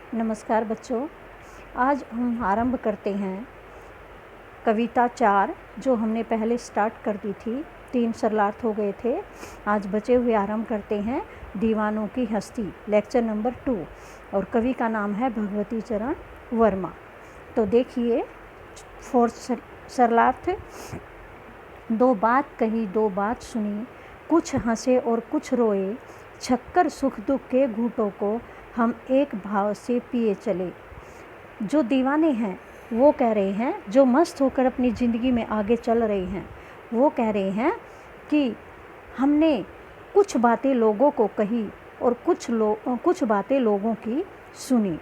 नमस्कार बच्चों, आज हम आरंभ करते हैं कविता 4 जो हमने पहले स्टार्ट कर दी थी। 3 शरणार्थ हो गए थे। आज बचे हुए आरंभ करते हैं दीवानों की हस्ती, लेक्चर नंबर 2, और कवि का नाम है भगवती चरण वर्मा। तो देखिए 4 शरणार्थ। दो बात कही दो बात सुनी, कुछ हंसे और कुछ रोए, छक्कर सुख दुख के घूंटों को हम एक भाव से पिए चले। जो दीवाने हैं वो कह रहे हैं, जो मस्त होकर अपनी ज़िंदगी में आगे चल रहे हैं वो कह रहे हैं कि हमने कुछ बातें लोगों को कही और कुछ बातें लोगों की सुनी।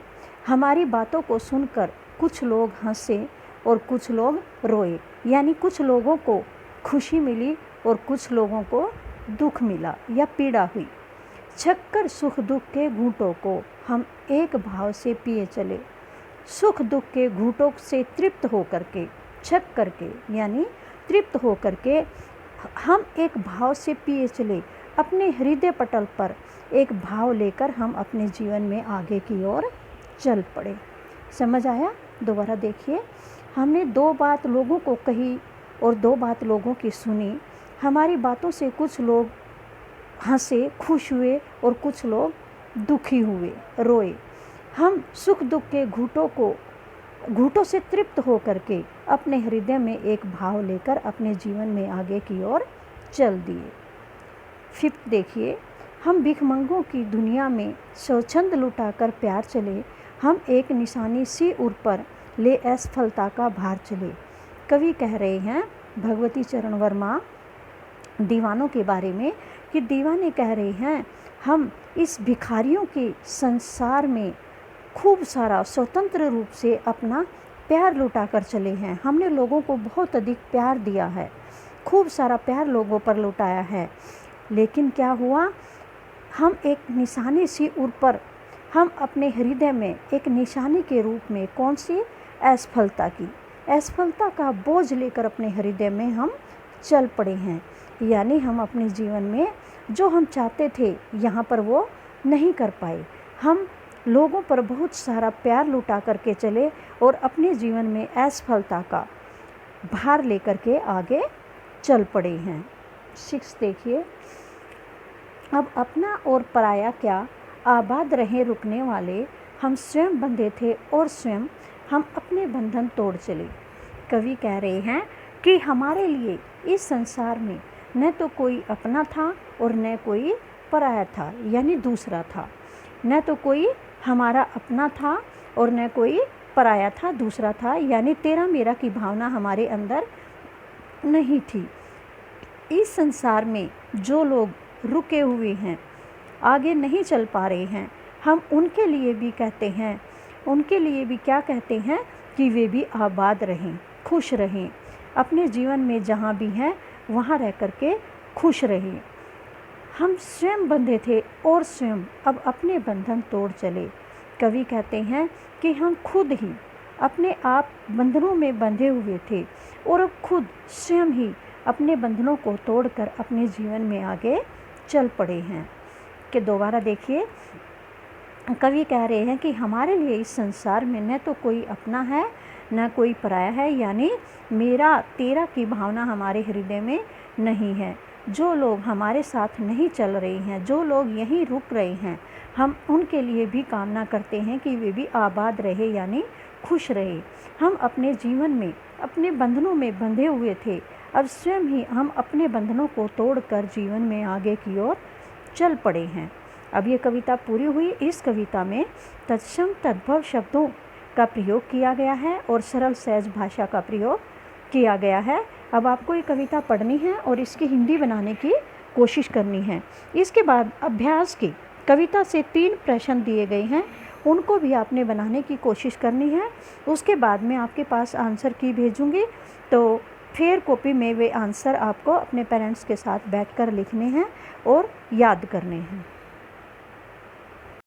हमारी बातों को सुनकर कुछ लोग हंसे और कुछ लोग रोए, यानी कुछ लोगों को खुशी मिली और कुछ लोगों को दुख मिला या पीड़ा हुई। छक्कर सुख दुख के घूंटों को हम एक भाव से पिए चले। सुख दुख के घूंटों से तृप्त होकर के, छक करके यानी तृप्त होकर के हम एक भाव से पिए चले। अपने हृदय पटल पर एक भाव लेकर हम अपने जीवन में आगे की ओर चल पड़े। समझ आया? दोबारा देखिए, हमने 2 बात लोगों को कही और 2 बात लोगों की सुनी। हमारी बातों से कुछ लोग हंसे, खुश हुए और कुछ लोग दुखी हुए, रोए। हम सुख दुख के घूंटों से तृप्त होकर के अपने हृदय में एक भाव लेकर अपने जीवन में आगे की ओर चल दिए। 5th देखिए, हम भिखमंगों की दुनिया में स्वच्छंद लुटाकर प्यार चले। हम एक निशानी सी उर पर ले असफलता का भार चले। कवि कह रहे हैं भगवती चरण वर्मा दीवानों के बारे में कि दीवाने कह रहे हैं हम इस भिखारियों के संसार में खूब सारा स्वतंत्र रूप से अपना प्यार लुटा कर चले हैं। हमने लोगों को बहुत अधिक प्यार दिया है, खूब सारा प्यार लोगों पर लुटाया है, लेकिन क्या हुआ? हम एक निशानी सी उर पर, हम अपने हृदय में एक निशानी के रूप में कौन सी? असफलता की, असफलता का बोझ लेकर अपने हृदय में हम चल पड़े हैं। यानी हम अपने जीवन में जो हम चाहते थे यहाँ पर वो नहीं कर पाए। हम लोगों पर बहुत सारा प्यार लुटा करके चले और अपने जीवन में असफलता का भार लेकर के आगे चल पड़े हैं। 6 देखिए, अब अपना और पराया क्या, आबाद रहे रुकने वाले, हम स्वयं बंधे थे और स्वयं हम अपने बंधन तोड़ चले। कवि कह रहे हैं कि हमारे लिए इस संसार में न तो कोई अपना था और न कोई पराया था, यानी दूसरा था। न तो कोई हमारा अपना था और न कोई पराया था, दूसरा था, यानी तेरा मेरा की भावना हमारे अंदर नहीं थी। इस संसार में जो लोग रुके हुए हैं, आगे नहीं चल पा रहे हैं, हम उनके लिए भी कहते हैं, उनके लिए भी क्या कहते हैं कि वे भी आबाद रहें, खुश रहें, अपने जीवन में जहाँ भी हैं वहाँ रह कर के खुश रहें। हम स्वयं बंधे थे और स्वयं अब अपने बंधन तोड़ चले। कवि कहते हैं कि हम खुद ही अपने आप बंधनों में बंधे हुए थे और अब खुद स्वयं ही अपने बंधनों को तोड़कर अपने जीवन में आगे चल पड़े हैं। कि दोबारा देखिए, कवि कह रहे हैं कि हमारे लिए इस संसार में न तो कोई अपना है न कोई पराया है, यानी मेरा तेरा की भावना हमारे हृदय में नहीं है। जो लोग हमारे साथ नहीं चल रहे हैं, जो लोग यहीं रुक रहे हैं, हम उनके लिए भी कामना करते हैं कि वे भी आबाद रहे, यानी खुश रहे। हम अपने जीवन में अपने बंधनों में बंधे हुए थे, अब स्वयं ही हम अपने बंधनों को तोड़कर जीवन में आगे की ओर चल पड़े हैं। अब ये कविता पूरी हुई। इस कविता में तत्सम तद्भव शब्दों का प्रयोग किया गया है और सरल सहज भाषा का प्रयोग किया गया है। अब आपको ये कविता पढ़नी है और इसकी हिंदी बनाने की कोशिश करनी है। इसके बाद अभ्यास की कविता से 3 प्रश्न दिए गए हैं, उनको भी आपने बनाने की कोशिश करनी है। उसके बाद मैं आपके पास आंसर की भेजूँगी, तो फिर कॉपी में वे आंसर आपको अपने पेरेंट्स के साथ बैठकर लिखने हैं और याद करने हैं।